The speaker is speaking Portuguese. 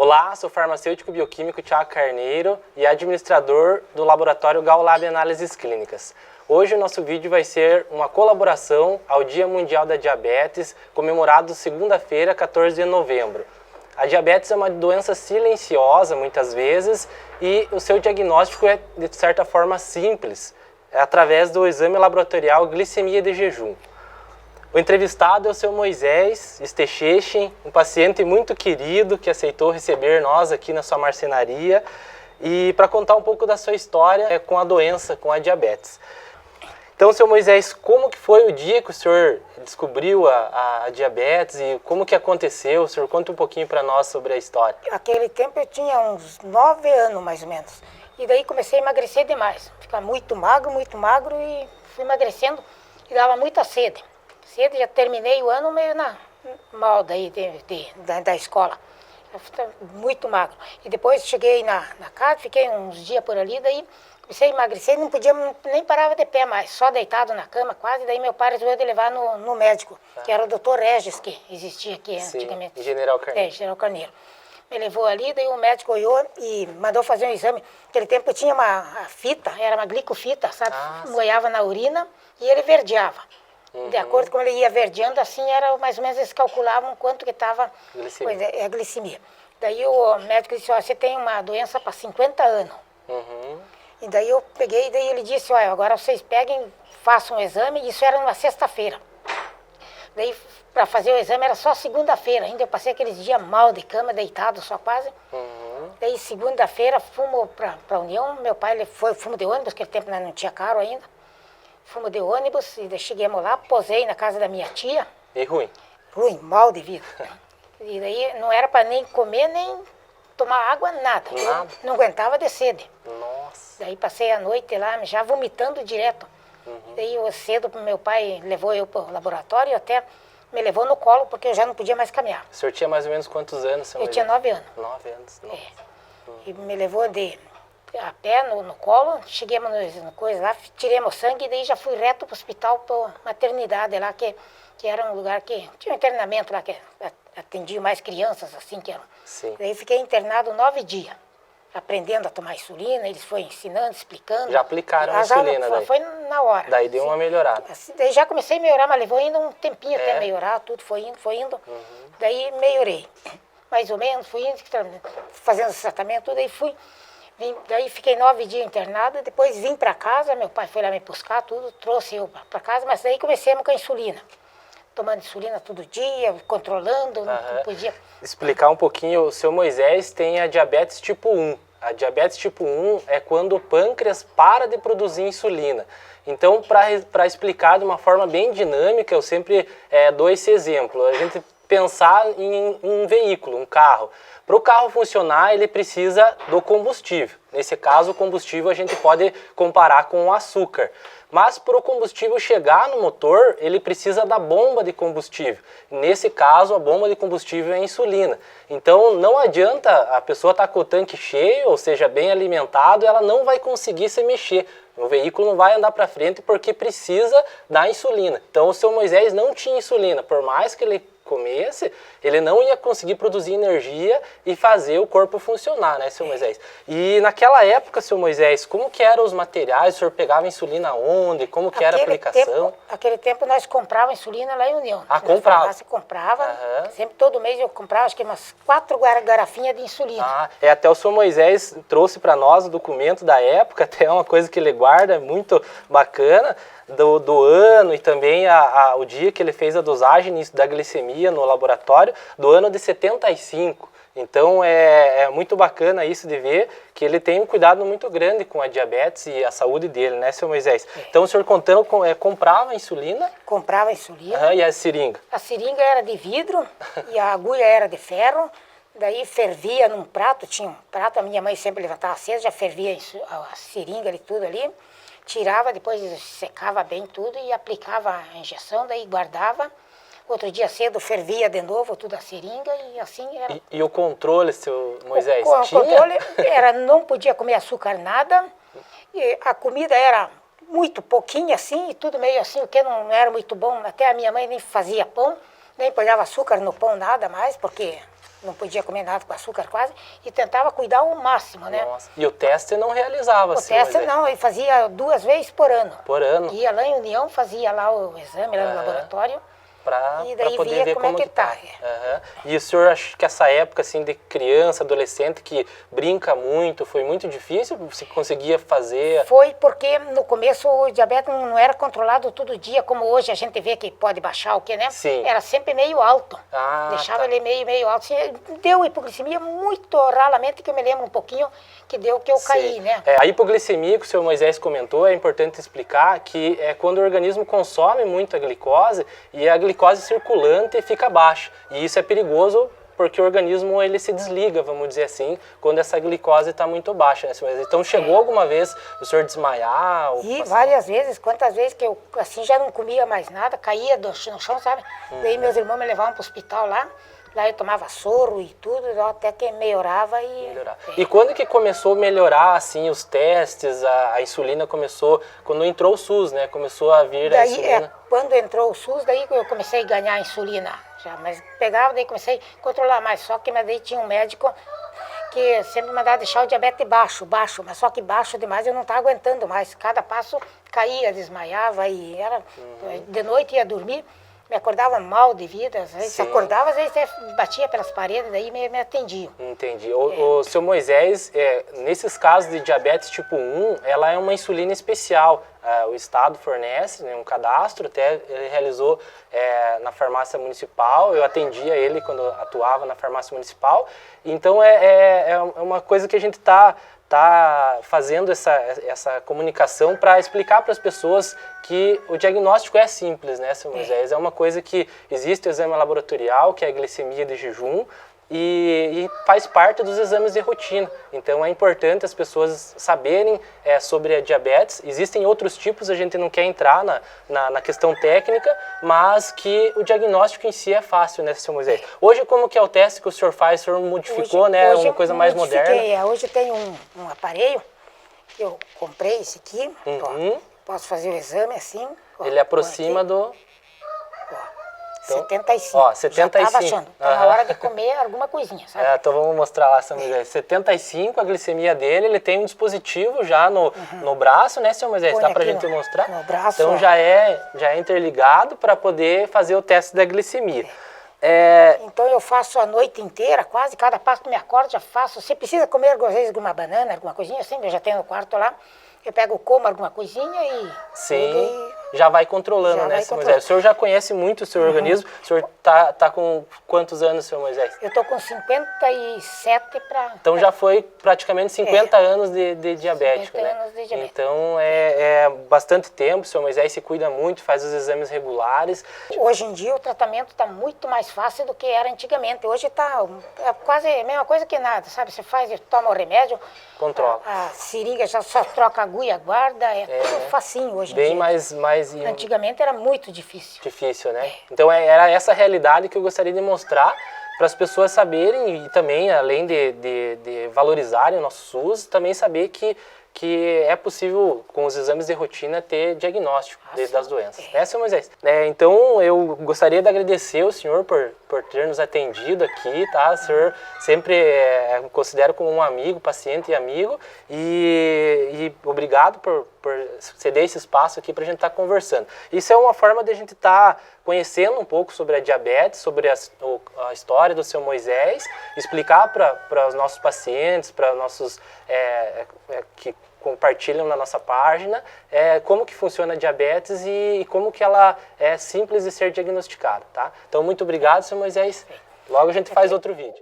Olá, sou farmacêutico bioquímico Thiago Carneiro e administrador do laboratório GalLab Análises Clínicas. Hoje o nosso vídeo vai ser uma colaboração ao Dia Mundial da Diabetes, comemorado segunda-feira, 14 de novembro. A diabetes é uma doença silenciosa, muitas vezes, e o seu diagnóstico é, de certa forma, simples, através do exame laboratorial glicemia de jejum. O entrevistado é o seu Moisés Stechechin, um paciente muito querido que aceitou receber nós aqui na sua marcenaria e para contar um pouco da sua história com a doença, com a diabetes. Então, seu Moisés, como que foi o dia que o senhor descobriu a diabetes e como que aconteceu? O senhor conta um pouquinho para nós sobre a história. Naquele tempo eu tinha uns 9 anos mais ou menos. E daí comecei a emagrecer demais. Ficar muito magro e fui emagrecendo e dava muita sede. Já terminei o ano meio mal daí da escola. Eu fiquei muito magro. E depois cheguei na casa, fiquei uns dias por ali, daí comecei a emagrecer, não podia, nem parava de pé mais, só deitado na cama quase. Daí meu pai resolveu de levar no médico, que era o Dr. Regis, que existia aqui antigamente. General Carneiro. General Carneiro. Me levou ali, daí o médico olhou e mandou fazer um exame. Naquele tempo tinha uma fita, era uma glicofita, sabe? Moiava na urina e ele verdeava. De acordo com ele ia verdeando, assim era mais ou menos eles calculavam quanto que estava a glicemia. Daí o médico disse, ó, você tem uma doença para 50 anos. E daí eu peguei, daí ele disse, olha, agora vocês peguem, façam um exame, isso era numa sexta-feira. Daí para fazer o exame era só segunda-feira, ainda eu passei aqueles dias mal de cama, deitado só quase. Daí segunda-feira fomos para a União, meu pai ele foi, fomos de ônibus, naquele tempo não tinha carro ainda. Fomos de ônibus e chegamos lá, posei na casa da minha tia. E ruim? Ruim, mal de vida. E daí não era para nem comer, nem tomar água, nada. Eu não aguentava de sede. Nossa. Daí passei a noite lá, já vomitando direto. Daí eu cedo, meu pai levou eu para o laboratório, até me levou no colo, porque eu já não podia mais caminhar. O senhor tinha mais ou menos quantos anos? Eu tinha 9 anos. 9 anos, nossa. E me levou a pé no colo, chegamos no coisa lá, tiremos sangue e daí já fui reto para o hospital, para maternidade lá, que era um lugar que tinha um internamento lá, que atendia mais crianças, assim que eram. Sim. Daí fiquei internado 9 dias, aprendendo a tomar insulina, eles foram ensinando, explicando. Já aplicaram a insulina daí? Foi na hora. Daí deu uma melhorada. Assim, daí já comecei a melhorar, mas levou ainda um tempinho até melhorar, tudo foi indo. Daí melhorei, mais ou menos, fui indo, fazendo esse tratamento, tudo, aí fui. Daí fiquei 9 dias internada, depois vim para casa, meu pai foi lá me buscar, tudo, trouxe eu para casa, mas daí comecemos com a insulina. Tomando insulina todo dia, controlando, não podia... Explicar um pouquinho, o seu Moisés tem a diabetes tipo 1. A diabetes tipo 1 é quando o pâncreas para de produzir insulina. Então, para explicar de uma forma bem dinâmica, eu sempre dou esse exemplo. A gente pensar em um veículo, um carro. Para o carro funcionar, ele precisa do combustível. Nesse caso, o combustível a gente pode comparar com o açúcar. Mas para o combustível chegar no motor, ele precisa da bomba de combustível. Nesse caso, a bomba de combustível é a insulina. Então, não adianta a pessoa estar com o tanque cheio, ou seja, bem alimentado, ela não vai conseguir se mexer. O veículo não vai andar para frente porque precisa da insulina. Então, o seu Moisés não tinha insulina. Por mais que ele comesse, ele não ia conseguir produzir energia e fazer o corpo funcionar, né, seu Moisés? E naquela época, seu Moisés, como que eram os materiais? O senhor pegava insulina onde? Como que era a aplicação? Naquele tempo nós comprávamos insulina lá em União. Comprava? Comprava, sempre todo mês eu comprava, acho que umas 4 garrafinhas de insulina. Até o senhor Moisés trouxe para nós o documento da época, até uma coisa que ele guarda, muito bacana, do ano e também o dia que ele fez a dosagem da glicemia no laboratório, do ano de 75. Então é muito bacana isso de ver que ele tem um cuidado muito grande com a diabetes e a saúde dele, né, seu Moisés? Então o senhor contando, comprava insulina? Comprava insulina. E a seringa? A seringa era de vidro e a agulha era de ferro. Daí fervia num prato, tinha um prato, a minha mãe sempre levantava cedo, já fervia a seringa e tudo ali. Tirava, depois secava bem tudo e aplicava a injeção, daí guardava. Outro dia cedo fervia de novo tudo a seringa e assim era. E o controle, seu Moisés, o tinha? controle era, não podia comer açúcar nada, e a comida era muito pouquinha assim, e tudo meio assim, o que não era muito bom. Até a minha mãe nem fazia pão, nem pegava açúcar no pão, nada mais, porque não podia comer nada com açúcar quase, e tentava cuidar ao máximo, né? Nossa. E o teste não realizava, O teste não, ele fazia 2 vezes por ano. Por ano? Ia lá em União, fazia lá o exame, lá no laboratório. E daí poder via ver como é que tá. E o senhor acha que essa época assim de criança, adolescente, que brinca muito, foi muito difícil? Você conseguia fazer? Foi porque no começo o diabetes não era controlado todo dia, como hoje a gente vê que pode baixar o que, né? Sim. Era sempre meio alto. Deixava tá. ele meio alto. Deu hipoglicemia muito raramente, que eu me lembro um pouquinho que deu que eu caí, né? A hipoglicemia que o senhor Moisés comentou, é importante explicar que é quando o organismo consome muito a glicose e a glicose circulante fica baixa. E isso é perigoso porque o organismo ele se desliga, vamos dizer assim, quando essa glicose está muito baixa. Né? Então chegou alguma vez o senhor desmaiar? E várias vezes, quantas vezes que eu assim já não comia mais nada, caía no chão, sabe? Daí meus irmãos me levavam para o hospital lá eu tomava soro e tudo, até que melhorava e... E quando que começou a melhorar, assim, os testes, a insulina começou, quando entrou o SUS, né? Começou a vir a insulina. Quando entrou o SUS, daí eu comecei a ganhar a insulina já, mas pegava, daí comecei a controlar mais, só que daí tinha um médico que sempre mandava deixar o diabetes baixo, mas só que baixo demais eu não estava aguentando mais, cada passo caía, desmaiava e era... De noite ia dormir, me acordava mal de vida, às vezes acordava, às vezes batia pelas paredes, daí me atendiam. Entendi. O seu Moisés, nesses casos de diabetes tipo 1, ela é uma insulina especial. O Estado fornece, né, um cadastro, até ele realizou na farmácia municipal, eu atendia ele quando atuava na farmácia municipal, então é uma coisa que a gente está fazendo essa comunicação para explicar para as pessoas que o diagnóstico é simples, né, seu Moisés? É uma coisa que existe o exame laboratorial, que é a glicemia de jejum, e faz parte dos exames de rotina. Então é importante as pessoas saberem sobre a diabetes. Existem outros tipos, a gente não quer entrar na questão técnica, mas que o diagnóstico em si é fácil, né, seu Moisés? Hoje, como que é o teste que o senhor faz? O senhor modificou, né? Uma coisa mais moderna. Hoje tem um aparelho, que eu comprei esse aqui, ó, posso fazer o exame assim. Ó, ele aproxima do... 75. Ó, 75. Já estava achando. Tá na hora de comer alguma coisinha, sabe? Então vamos mostrar lá, seu Moisés. 75, a glicemia dele, ele tem um dispositivo já no braço, né, seu Moisés? Dá pra gente mostrar? No braço, então já é interligado para poder fazer o teste da glicemia. Então eu faço a noite inteira, quase, cada passo que me acordo já faço. Se precisa comer, às vezes, alguma banana, alguma coisinha, sempre eu já tenho no quarto lá. Eu pego, como alguma coisinha e... Sim, já vai controlando, né, seu Moisés? O senhor já conhece muito o seu organismo. O senhor tá com quantos anos, seu Moisés? Eu tô com 57 para... Então já foi praticamente 50 anos de diabético, 50 né? anos de diabetes. Então é bastante tempo, o seu Moisés se cuida muito, faz os exames regulares. Hoje em dia o tratamento está muito mais fácil do que era antigamente. Hoje está quase a mesma coisa que nada, sabe? Você toma o remédio, controla. A seringa já só troca a agulha, guarda, tudo facinho hoje em dia. Bem mais... Antigamente era muito difícil. Difícil, né? Então era essa realidade que eu gostaria de mostrar para as pessoas saberem e também, além de valorizarem o nosso SUS, também saber que é possível, com os exames de rotina, ter diagnóstico das doenças. Né, seu Moisés? Então, eu gostaria de agradecer o senhor por ter nos atendido aqui, tá? O senhor sempre considero como um amigo, paciente e amigo, e obrigado por ceder esse espaço aqui para a gente estar conversando. Isso é uma forma de a gente estar conhecendo um pouco sobre a diabetes, sobre a história do seu Moisés, explicar para os nossos pacientes, para nossos que compartilham na nossa página, como que funciona a diabetes e como que ela é simples de ser diagnosticada, tá? Então, muito obrigado, seu Moisés. Logo a gente faz outro vídeo.